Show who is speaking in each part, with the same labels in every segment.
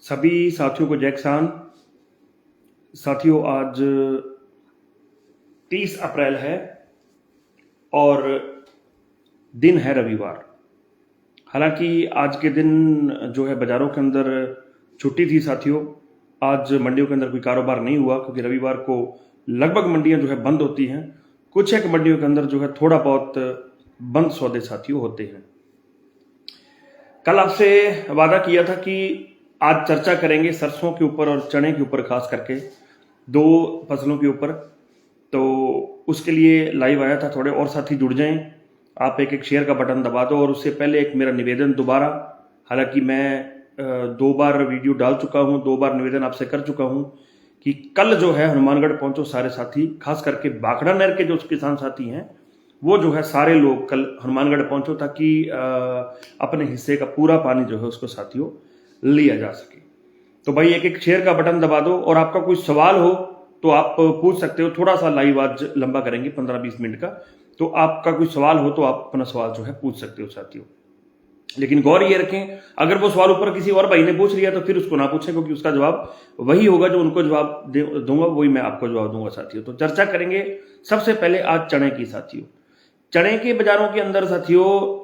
Speaker 1: सभी साथियों को जय किसान। साथियों, आज 30 अप्रैल है और दिन है रविवार। हालांकि आज के दिन जो है बाजारों के अंदर छुट्टी थी साथियों। आज मंडियों के अंदर कोई कारोबार नहीं हुआ क्योंकि रविवार को लगभग मंडियां जो है बंद होती हैं। कुछ एक मंडियों के अंदर जो है थोड़ा बहुत बंद सौदे साथियों होते हैं। कल आपसे वादा किया था कि आज चर्चा करेंगे सरसों के ऊपर और चने के ऊपर, खास करके दो फसलों के ऊपर। तो उसके लिए लाइव आया था, थोड़े और साथी जुड़ जाएं। आप एक एक शेयर का बटन दबा दो। और उससे पहले एक मेरा निवेदन दोबारा, हालांकि मैं 2 बार वीडियो डाल चुका हूं, 2 बार निवेदन आपसे कर चुका हूं कि कल जो है हनुमानगढ़ पहुंचो सारे साथी, खास करके भाखड़ा नहर के जो किसान साथी हैं वो जो है सारे लोग कल हनुमानगढ़ पहुंचो ताकि अपने हिस्से का पूरा पानी जो है उसको साथियों लिया जा सके। तो भाई एक एक शेयर का बटन दबा दो। और आपका कोई सवाल हो तो आप पूछ सकते हो। थोड़ा सा लाइव आज लंबा करेंगे, 15-20 मिनट का। तो आपका कोई सवाल हो तो आप अपना सवाल जो है पूछ सकते हो साथियों। लेकिन गौर ये रखें, अगर वो सवाल ऊपर किसी और भाई ने पूछ लिया तो फिर उसको ना पूछें, क्योंकि उसका जवाब वही होगा जो उनको जवाब दूंगा, वही मैं आपको जवाब दूंगा साथियों। तो चर्चा करेंगे सबसे पहले आज चने की साथियों। चने के बाजारों के अंदर साथियों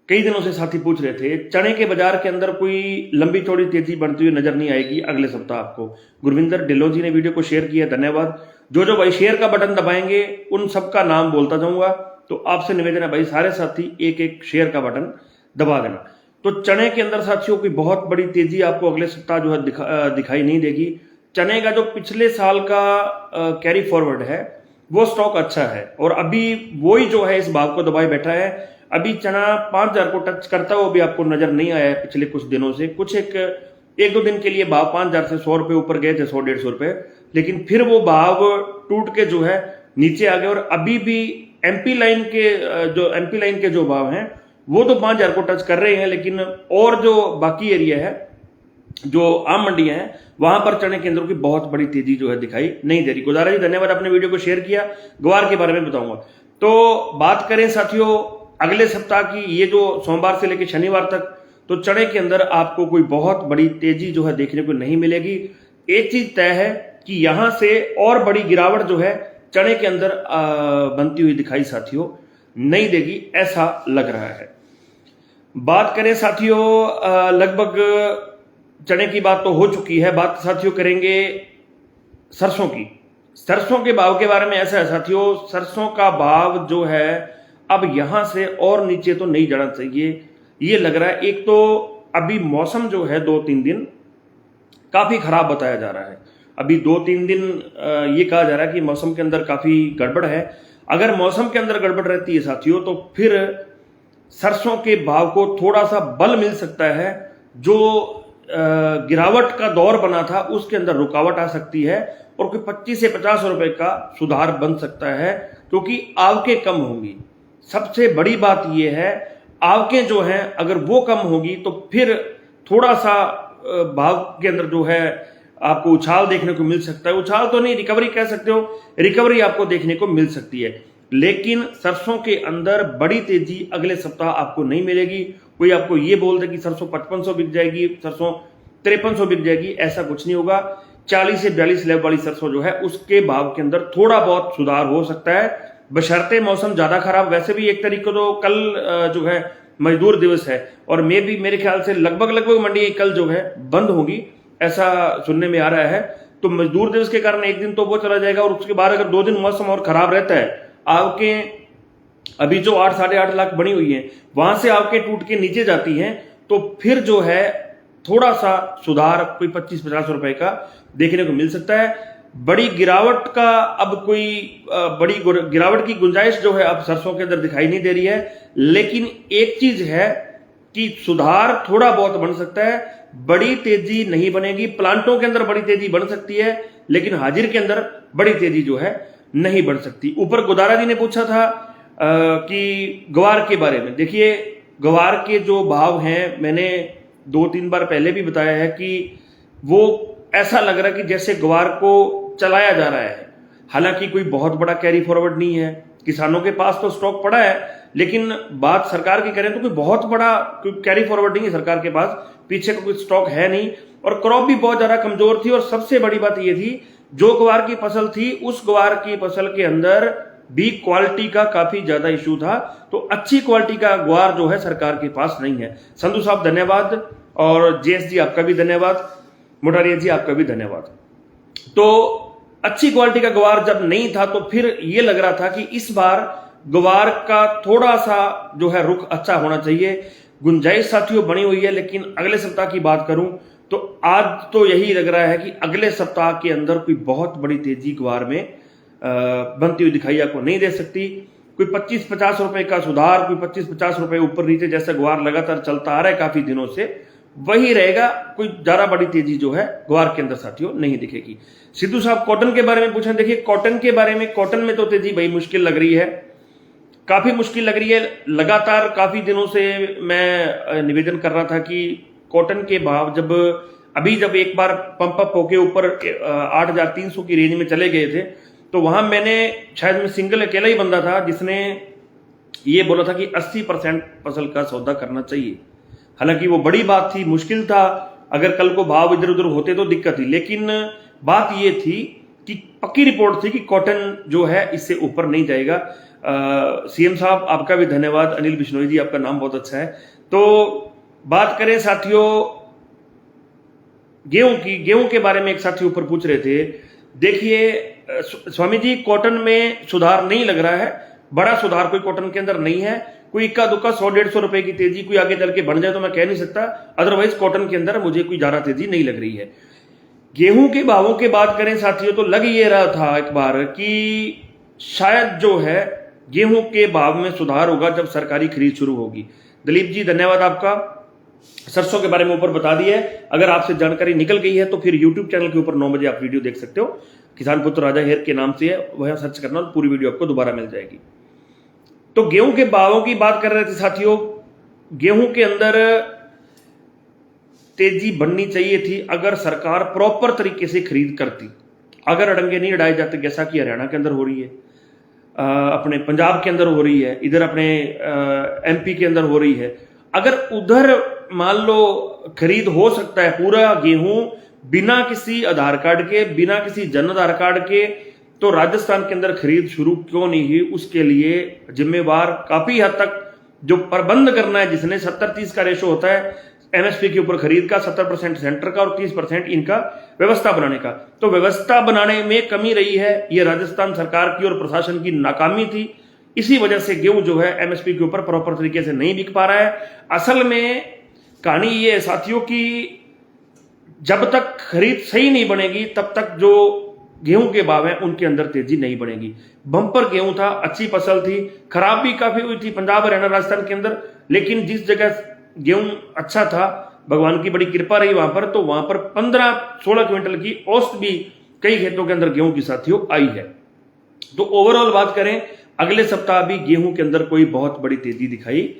Speaker 1: कई दिनों से साथी पूछ रहे थे, चने के बाजार के अंदर कोई लंबी चौड़ी तेजी बढ़ती हुई नजर नहीं आएगी अगले सप्ताह आपको। गुरविंदर ढिल्लों जी ने वीडियो को शेयर किया, धन्यवाद। जो भाई शेयर का बटन दबाएंगे उन सबका नाम बोलता जाऊंगा। तो आपसे निवेदन है भाई, सारे साथी एक एक शेयर का बटन दबा देना। तो चने के अंदर साथियों कोई बहुत बड़ी तेजी आपको अगले सप्ताह जो है दिखाई नहीं देगी। चने का जो पिछले साल का कैरी फॉरवर्ड है वो स्टॉक अच्छा है और अभी वही जो है इस भाव को दबाए बैठा है। अभी चना 5000 को टच करता हुआ भी आपको नजर नहीं आया है पिछले कुछ दिनों से। कुछ एक दो दिन के लिए भाव 5000 से 100 रुपए ऊपर गए थे, 100-150 रुपए, लेकिन फिर वो भाव टूट के जो है नीचे आ गए। और अभी भी एमपी लाइन के जो भाव हैं वो तो 5000 को टच कर रहे हैं, लेकिन और जो बाकी एरिया है, जो आम मंडियां हैं, वहां पर चने के अंदर की बहुत बड़ी तेजी जो है दिखाई नहीं दे रही। गुजारा जी धन्यवाद, आपने वीडियो को शेयर किया। ग्वार के बारे में बताऊंगा। तो बात करें साथियों अगले सप्ताह की, ये जो सोमवार से लेकर शनिवार तक, तो चने के अंदर आपको कोई बहुत बड़ी तेजी जो है देखने को नहीं मिलेगी। एक चीज तय है कि यहां से और बड़ी गिरावट जो है चने के अंदर बनती हुई दिखाई साथियों नहीं देगी, ऐसा लग रहा है। बात करें साथियों लगभग चने की बात तो हो चुकी है। बात साथियों करेंगे सरसों की। सरसों के भाव के बारे में ऐसा है साथियों, सरसों का भाव जो है अब यहां से और नीचे तो नहीं जाना चाहिए, ये लग रहा है। एक तो अभी मौसम जो है 2-3 दिन काफी खराब बताया जा रहा है। अभी 2-3 दिन ये कहा जा रहा है कि मौसम के अंदर काफी गड़बड़ है। अगर मौसम के अंदर गड़बड़ रहती है साथियों तो फिर सरसों के भाव को थोड़ा सा बल मिल सकता है। जो गिरावट का दौर बना था उसके अंदर रुकावट आ सकती है और कोई 25 से 50 रुपए का सुधार बन सकता है, क्योंकि आवकें कम होंगी। सबसे बड़ी बात यह है, आवकें जो हैं अगर वो कम होगी तो फिर थोड़ा सा भाव के अंदर जो है आपको उछाल देखने को मिल सकता है। उछाल तो नहीं, रिकवरी कह सकते हो, रिकवरी आपको देखने को मिल सकती है। लेकिन सरसों के अंदर बड़ी तेजी अगले सप्ताह आपको नहीं मिलेगी। कोई आपको ये बोल दे कि सरसों 5500 बिक जाएगी, सरसों 5300 बिक जाएगी, ऐसा कुछ नहीं होगा। 40 से 42 लेवल वाली सरसों जो है उसके भाव के अंदर थोड़ा बहुत सुधार हो सकता है, बशर्ते मौसम ज्यादा खराब। वैसे भी एक तरीके तो कल जो है मजदूर दिवस है और मेरे ख्याल से लगभग मंडी कल जो है बंद होगी, ऐसा सुनने में आ रहा है। तो मजदूर दिवस के कारण एक दिन तो वो चला जाएगा और उसके बाद अगर 2 दिन मौसम और खराब रहता है, आपके अभी जो 8-8.5 लाख बनी हुई है वहां से आपके टूट के नीचे जाती हैं, तो फिर जो है थोड़ा सा सुधार कोई 25-50 रुपए का देखने को मिल सकता है। बड़ी गिरावट का अब कोई बड़ी गिरावट की गुंजाइश जो है अब सरसों के अंदर दिखाई नहीं दे रही है। लेकिन एक चीज है कि सुधार थोड़ा बहुत बन सकता है, बड़ी तेजी नहीं बनेगी। प्लांटों के अंदर बड़ी तेजी बन सकती है, लेकिन हाजिर के अंदर बड़ी तेजी जो है नहीं बढ़ सकती। ऊपर गोदारा जी ने पूछा था कि ग्वार के बारे में। देखिए, ग्वार के जो भाव हैं मैंने 2-3 बार पहले भी बताया है कि वो ऐसा लग रहा है कि जैसे ग्वार को चलाया जा रहा है। हालांकि कोई बहुत बड़ा कैरी फॉरवर्ड नहीं है, किसानों के पास तो स्टॉक पड़ा है, लेकिन बात सरकार की करें तो कोई बहुत बड़ा कोई कैरी फॉरवर्ड नहीं है सरकार के पास, पीछे का कोई स्टॉक है नहीं, और क्रॉप भी बहुत ज्यादा कमजोर थी। और सबसे बड़ी बात यह थी, जो ग्वार की फसल थी उस ग्वार की फसल के अंदर भी क्वालिटी का काफी ज्यादा इशू था। तो अच्छी क्वालिटी का ग्वार जो है सरकार के पास नहीं है। संधू साहब धन्यवाद, और जेएस जी आपका भी धन्यवाद, मोटारिया जी आपका भी धन्यवाद। तो अच्छी क्वालिटी का ग्वार जब नहीं था तो फिर यह लग रहा था कि इस बार ग्वार का थोड़ा सा जो है रुख अच्छा होना चाहिए। गुंजाइश साथियों बनी हुई है, लेकिन अगले सप्ताह की बात करूं तो आज तो यही लग रहा है कि अगले सप्ताह के अंदर कोई बहुत बड़ी तेजी ग्वार में बनती हुई दिखाई आपको नहीं दे सकती। कोई 25-50 रुपए का सुधार, कोई 25-50 रुपए ऊपर नीचे जैसा ग्वार लगातार चलता आ रहा है काफी दिनों से, वही रहेगा। कोई ज्यादा बड़ी तेजी जो है ग्वार के अंदर साथियों नहीं दिखेगी। सिद्धू साहब कॉटन के बारे में पूछें, देखिए कॉटन के बारे में, कॉटन में तो तेजी भाई मुश्किल लग रही है, काफी मुश्किल लग रही है। लगातार काफी दिनों से मैं निवेदन कर रहा था कि कॉटन के भाव जब एक बार पंप अप होके ऊपर 8,300 की रेंज में चले गए थे, तो वहां मैंने शायद मैं सिंगल अकेला ही बंदा था जिसने ये बोला था कि 80% फसल का सौदा करना चाहिए। हालांकि वो बड़ी बात थी, मुश्किल था, अगर कल को भाव इधर उधर होते तो दिक्कत थी, लेकिन बात ये थी कि पक्की रिपोर्ट थी कि कॉटन जो है इससे ऊपर नहीं जाएगा। सीएम साहब आपका भी धन्यवाद, अनिल बिश्नोई जी आपका नाम बहुत अच्छा है। तो बात करें साथियों गेहूं की, गेहूं के बारे में एक साथी ऊपर पूछ रहे थे। देखिए स्वामी जी कॉटन में सुधार नहीं लग रहा है, बड़ा सुधार कोई कॉटन के अंदर नहीं है। कोई इक्का दुक्का 100-150 रुपए की तेजी कोई आगे चल के बन जाए तो मैं कह नहीं सकता, अदरवाइज कॉटन के अंदर मुझे कोई ज्यादा तेजी नहीं लग रही है। गेहूं के भावों की बात करें साथियों तो लग ये रहा था एक बार कि शायद जो है गेहूं के भाव में सुधार होगा जब सरकारी खरीद शुरू होगी। दिलीप जी धन्यवाद आपका। सरसों के बारे में ऊपर बता दिया है, अगर आपसे जानकारी निकल गई है तो फिर यूट्यूब चैनल के ऊपर 9 बजे आप वीडियो देख सकते हो, किसान पुत्र राजा हेर के नाम से है, वह सर्च करना और पूरी वीडियो आपको दोबारा मिल जाएगी। तो गेहूं के भावों की बात कर रहे थे साथियों, गेहूं के अंदर तेजी बननी चाहिए थी अगर सरकार प्रॉपर तरीके से खरीद करती, अगर अड़ंगे नहीं अड़ाए जाते जैसा कि हरियाणा के अंदर हो रही है, अपने पंजाब के अंदर हो रही है, इधर अपने एमपी के अंदर हो रही है। अगर उधर मान लो खरीद हो सकता है पूरा गेहूं बिना किसी आधार कार्ड के, बिना किसी जन आधार कार्ड के, तो राजस्थान के अंदर खरीद शुरू क्यों नहीं हुई? उसके लिए जिम्मेवार काफी हद तक जो प्रबंध करना है, जिसने 70-30 का रेशो होता है एमएसपी के ऊपर खरीद का, 70% सेंटर का और 30% इनका व्यवस्था बनाने का, तो व्यवस्था बनाने में कमी रही है। ये राजस्थान सरकार की और प्रशासन की नाकामी थी, इसी वजह से गेहूं जो है एमएसपी के ऊपर प्रॉपर तरीके से नहीं बिक पा रहा है। असल में कहानी ये है साथियों कि जब तक खरीद सही नहीं बनेगी तब तक जो गेहूं के भाव है उनके अंदर तेजी नहीं बनेगी। बंपर गेहूं था, अच्छी फसल थी, खराब भी काफी हुई थी पंजाब हरियाणा राजस्थान के अंदर, लेकिन जिस जगह गेहूं अच्छा था भगवान की बड़ी कृपा रही वहां पर, तो वहां पर 15-16 क्विंटल की औसत भी कई खेतों के अंदर गेहूं की साथियों आई है। तो ओवरऑल बात करें अगले सप्ताह भी गेहूं के अंदर कोई बहुत बड़ी तेजी दिखाई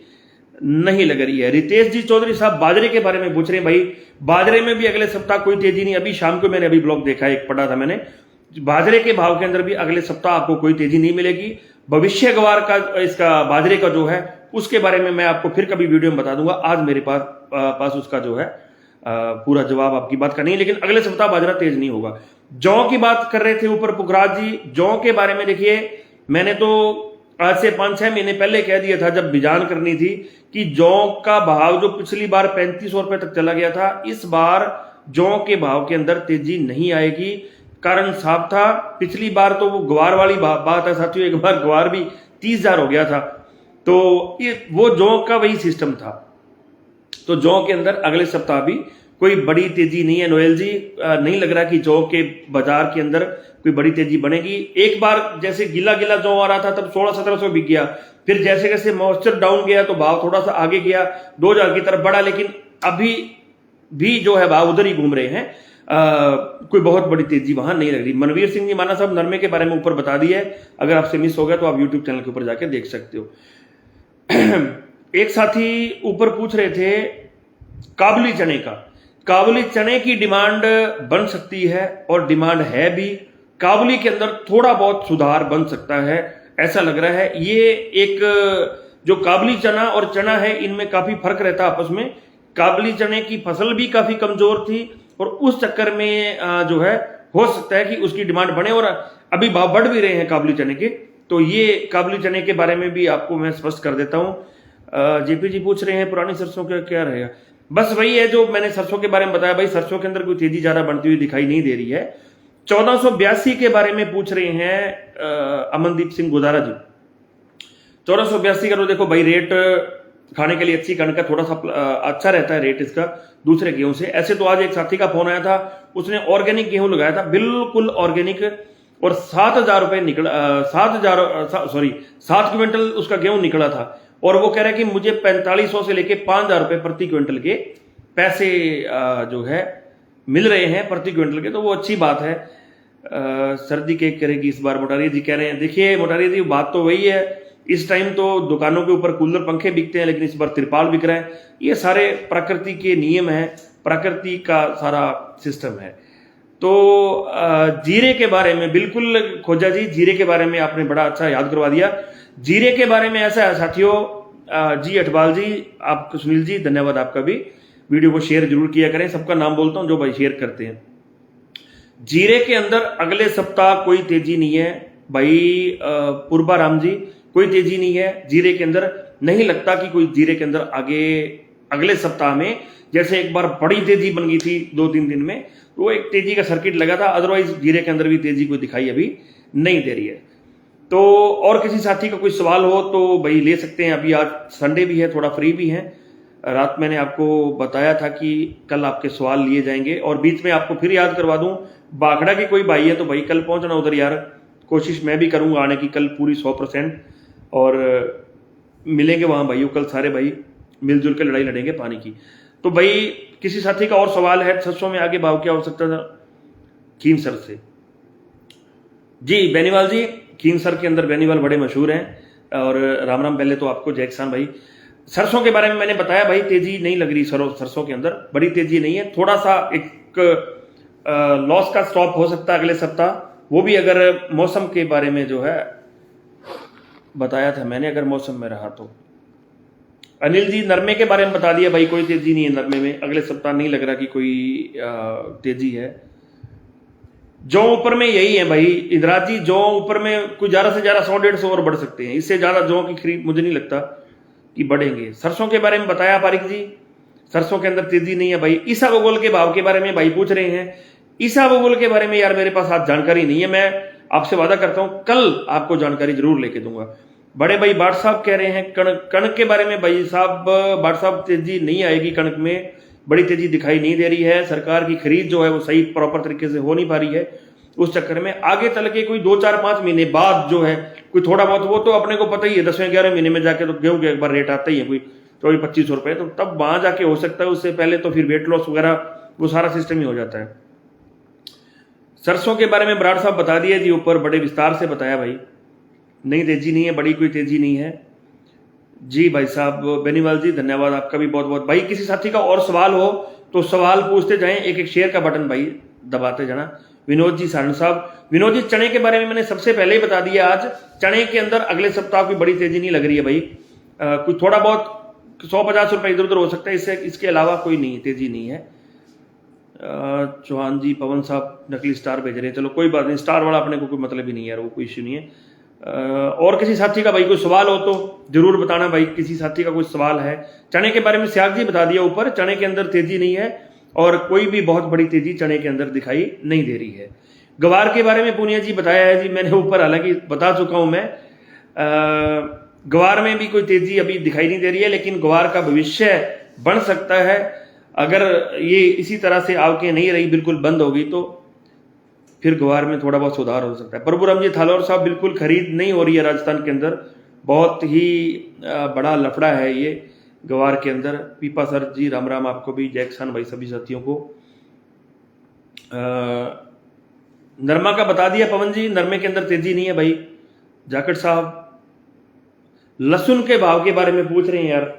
Speaker 1: नहीं लग रही है। रितेश जी चौधरी साहब बाजरे के बारे में पूछ रहे हैं, भाई बाजरे में भी अगले सप्ताह कोई तेजी नहीं। अभी शाम को मैंने अभी ब्लॉग देखा है, एक पढ़ा था मैंने, बाजरे के भाव के अंदर भी अगले सप्ताह आपको कोई तेजी नहीं मिलेगी। भविष्य गवार का इसका बाजरे का जो है उसके बारे में मैं आपको फिर कभी वीडियो में बता दूंगा, आज मेरे पास उसका जो है पूरा जवाब आपकी बात का नहीं, लेकिन अगले सप्ताह बाजरा तेज नहीं होगा। जौ की बात कर रहे थे ऊपर पुखराज जी, जौ के बारे में देखिए मैंने तो आज से 5-6 महीने पहले कह दिया था जब बिजान करनी थी कि जौ का भाव जो पिछली बार 3500 रुपए तक चला गया था, इस बार जौ के भाव के अंदर तेजी नहीं आएगी। कारण साफ था, पिछली बार तो वो ग्वार वाली बात है साथियों, एक बार ग्वार भी 30,000 हो गया था, तो ये वो जौ का वही सिस्टम था। तो जौ के अंदर अगले सप्ताह भी कोई बड़ी तेजी नहीं है। नोएल जी नहीं लग रहा कि जौ के बाजार के अंदर कोई बड़ी तेजी बनेगी। एक बार जैसे गिला गिला जौ आ रहा था तब 1600-1700 बिक गया, फिर जैसे जैसे मॉइस्चर डाउन गया तो भाव थोड़ा सा आगे गया, 2000 की तरफ बढ़ा, लेकिन अभी भी जो है भाव उधर ही घूम रहे हैं, कोई बहुत बड़ी तेजी वहां नहीं लग रही। मनवीर सिंह जी माना साहब नरमे के बारे में ऊपर बता दिया है, अगर आपसे मिस हो गया तो आप यूट्यूब चैनल के ऊपर जाके देख सकते हो। एक साथी ऊपर पूछ रहे थे काबुली चने का, काबुली चने की डिमांड बन सकती है और डिमांड है भी, काबुली के अंदर थोड़ा बहुत सुधार बन सकता है ऐसा लग रहा है। ये एक जो काबली चना और चना है इनमें काफी फर्क रहता है आपस में। काबली चने की फसल भी काफी कमजोर थी और उस चक्कर में जो है हो सकता है कि उसकी डिमांड बढ़े, और अभी भाव बढ़ भी रहे हैं काबली चने के। तो ये काबली चने के बारे में भी आपको मैं स्पष्ट कर देता हूं। जेपी जी पूछ रहे हैं पुरानी सरसों का क्या रहेगा। बस वही है जो मैंने सरसों के बारे में बताया भाई, सरसों के अंदर कोई तेजी ज्यादा बढ़ती हुई दिखाई नहीं दे रही है। 1482 के बारे में पूछ रहे हैं अमनदीप सिंह गुदारा जी। 1482 का तो देखो भाई रेट खाने के लिए अच्छी कणक का थोड़ा सा अच्छा रहता है रेट इसका दूसरे गेहूं से। ऐसे तो आज एक साथी का फोन आया था, उसने ऑर्गेनिक गेहूं लगाया था, बिल्कुल ऑर्गेनिक, और 7,000 रुपए निकला, 7 क्विंटल उसका गेहूं निकला था। और वो कह रहा है कि मुझे 4500 से लेके 5,000 रुपए प्रति क्विंटल के पैसे जो है मिल रहे हैं प्रति क्विंटल के, तो वो अच्छी बात है। सर्दी केक करेगी इस बार मोटारिया जी कह रहे हैं। देखिए मोटारिया जी बात तो वही है, इस टाइम तो दुकानों के ऊपर कूलर पंखे बिकते हैं, लेकिन इस बार तिरपाल बिक रहा है। ये सारे प्रकृति के नियम है, प्रकृति का सारा सिस्टम है। तो जीरे के बारे में बिल्कुल खोजा जी, जीरे के बारे में आपने बड़ा अच्छा याद करवा दिया। जीरे के बारे में ऐसा है साथियों, जी अठवाल जी, आप सुनील जी धन्यवाद आपका भी। वीडियो को शेयर जरूर किया करें, सबका नाम बोलता हूं जो भाई शेयर करते हैं। जीरे के अंदर अगले सप्ताह कोई तेजी नहीं है भाई, पूर्वा राम जी कोई तेजी नहीं है जीरे के अंदर। नहीं लगता कि कोई जीरे के अंदर आगे अगले सप्ताह में, जैसे एक बार बड़ी तेजी बन गई थी 2-3 दिन में, तो एक तेजी का सर्किट लगा था, अदरवाइज जीरे के अंदर भी तेजी कोई दिखाई अभी नहीं दे रही है। तो और किसी साथी का कोई सवाल हो तो भाई ले सकते हैं, अभी आज संडे भी है, थोड़ा फ्री भी है। रात मैंने आपको बताया था कि कल आपके सवाल लिए जाएंगे, और बीच में आपको फिर याद करवा दूं, बाखड़ा की कोई भाई है तो भाई कल पहुंचना उधर यार, कोशिश मैं भी करूंगा आने की कल पूरी 100%, और मिलेंगे वहां भाइयों कल सारे भाई, मिलजुल के लड़ाई लड़ेंगे पानी की। तो भाई किसी साथी का और सवाल है, सरसों में आगे भाव क्या हो सकता था खीन सर से? जी बेनीवाल जी, खीन सर के अंदर बेनीवाल बड़े मशहूर हैं। और राम राम पहले तो आपको जय किसान भाई। सरसों के बारे में मैंने बताया भाई, तेजी नहीं लग रही सरसों के अंदर, बड़ी तेजी नहीं है, थोड़ा सा एक लॉस का स्टॉप हो सकता है अगले सप्ताह, वो भी अगर मौसम के बारे में जो है बताया था मैंने, अगर मौसम में रहा तो। अनिल जी नरमे के बारे में बता दिया भाई, कोई तेजी नहीं है नरमे में, अगले सप्ताह नहीं लग रहा कि कोई तेजी है। जौ ऊपर में यही है भाई इंदिराज जी, जौ ऊपर में कोई ज्यादा से ज्यादा 100-150 और बढ़ सकते हैं, इससे ज्यादा जौ की खरीद मुझे नहीं लगता कि बढ़ेंगे। सरसों के बारे में बताया पारिक जी, सरसों के अंदर तेजी नहीं है भाई। ईसा बगोल के भाव के बारे में भाई पूछ रहे हैं, ईसा बगोल के बारे में यार मेरे पास आज जानकारी नहीं है, मैं आपसे वादा करता हूं कल आपको जानकारी जरूर लेके दूंगा। बड़े भाई बाट साहब कह रहे हैं कणक के बारे में, भाई साहब बाट साहब तेजी नहीं आएगी, कणक में बड़ी तेजी दिखाई नहीं दे रही है, सरकार की खरीद जो है वो सही प्रॉपर तरीके से हो नहीं पा रही है, उस चक्कर में आगे चल के कोई 2-4-5 महीने बाद जो है कोई थोड़ा बहुत, वो तो अपने को पता ही है 10वें-11वें महीने में जाके तो गेहूं के एक बार रेट आता ही है कोई 24-25 रुपए, तो तब वहां जाके हो सकता है, उससे पहले तो फिर वेट लॉस वगैरह वो सारा सिस्टम ही हो जाता है। सरसों के बारे में बराड़ साहब बता दिया जी, ऊपर बड़े विस्तार से बताया भाई, नहीं तेजी नहीं है, बड़ी कोई तेजी नहीं है जी। भाई साहब बेनीवाल जी धन्यवाद आपका भी बहुत बहुत। भाई किसी साथी का और सवाल हो तो सवाल पूछते जाएं, एक एक शेयर का बटन भाई दबाते जाना। विनोद जी सारण साहब, विनोद जी चने के बारे में मैंने सबसे पहले ही बता दिया, आज चने के अंदर अगले सप्ताह कोई बड़ी तेजी नहीं लग रही है भाई, कुछ थोड़ा बहुत 100-50 रुपए इधर उधर हो सकता है, इसके अलावा कोई नहीं तेजी नहीं है। चौहान जी पवन साहब नकली स्टार भेज रहे हैं, चलो कोई बात नहीं, स्टार वाला अपने को कोई मतलब ही नहीं है यार, वो कोई इश्यू नहीं है। और किसी साथी का भाई कोई सवाल हो तो जरूर बताना भाई, किसी साथी का कोई सवाल है। चने के बारे में सियाग जी बता दिया ऊपर, चने के अंदर तेजी नहीं है और कोई भी बहुत बड़ी तेजी चने के अंदर दिखाई नहीं दे रही है। गवार के बारे में पुनिया जी बताया है जी, मैंने ऊपर हालांकि बता चुका हूं मैं, गवार में भी कोई तेजी अभी दिखाई नहीं दे रही है, लेकिन गवार का भविष्य बन सकता है अगर ये इसी तरह से आगे नहीं रही, बिल्कुल बंद होगी तो फिर गवार में थोड़ा बहुत सुधार हो सकता है। प्रभुराम जी थालौर साहब, बिल्कुल खरीद नहीं हो रही है राजस्थान के अंदर, बहुत ही बड़ा लफड़ा है ये गवार के अंदर। पीपा सर जी राम राम आपको भी, जय किसान भाई सभी साथियों को। नरमा का बता दिया पवन जी, नरमे के अंदर तेजी नहीं है भाई। जाकट साहब लहसुन के भाव के बारे में पूछ रहे हैं यार,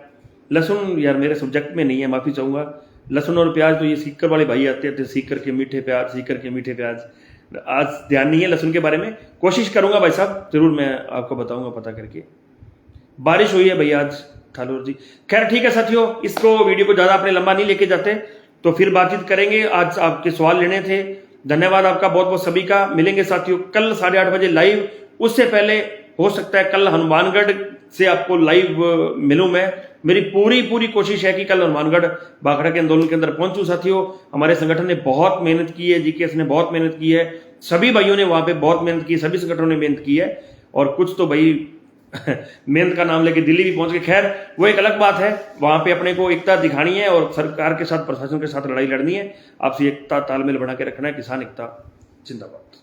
Speaker 1: लहसुन यार मेरे सब्जेक्ट में नहीं है, माफी चाहूंगा। लहसुन और प्याज तो ये सीकर वाले भाई आते थे, सीकर के मीठे प्याज, सीकर के मीठे प्याज, आज ध्यान नहीं है लहसुन के बारे में, कोशिश करूंगा भाई साहब, जरूर मैं आपको बताऊंगा पता करके। बारिश हुई है भैया आज थालोर जी। खैर ठीक है साथियों, इसको वीडियो को ज़्यादा अपने लंबा नहीं लेके जाते, तो फिर बातचीत करेंगे। आज आपके सवाल लेने थे। धन्यवाद आपका बहुत बहुत सभी का। मिलेंगे साथियों कल 8:30 बजे लाइव। उससे पहले हो सकता है कल हनुमानगढ़ से आपको लाइव मिलूं मैं। मेरी पूरी कोशिश है कि कल हनुमानगढ़ भाखड़ा के आंदोलन के अंदर पहुंचूं साथियों। हमारे संगठन ने बहुत मेहनत की है, जीकेएस ने बहुत मेहनत की है, सभी भाइयों ने वहां पे बहुत मेहनत की है, सभी संगठनों ने मेहनत की है, और कुछ तो भाई मेहनत का नाम लेके दिल्ली भी पहुंच गए। खैर वो एक अलग बात है, वहां पे अपने को एकता दिखानी है और सरकार के साथ, प्रशासन के साथ लड़ाई लड़नी है। आपसे एकता तालमेल बना के रखना है। किसान एकता जिंदाबाद।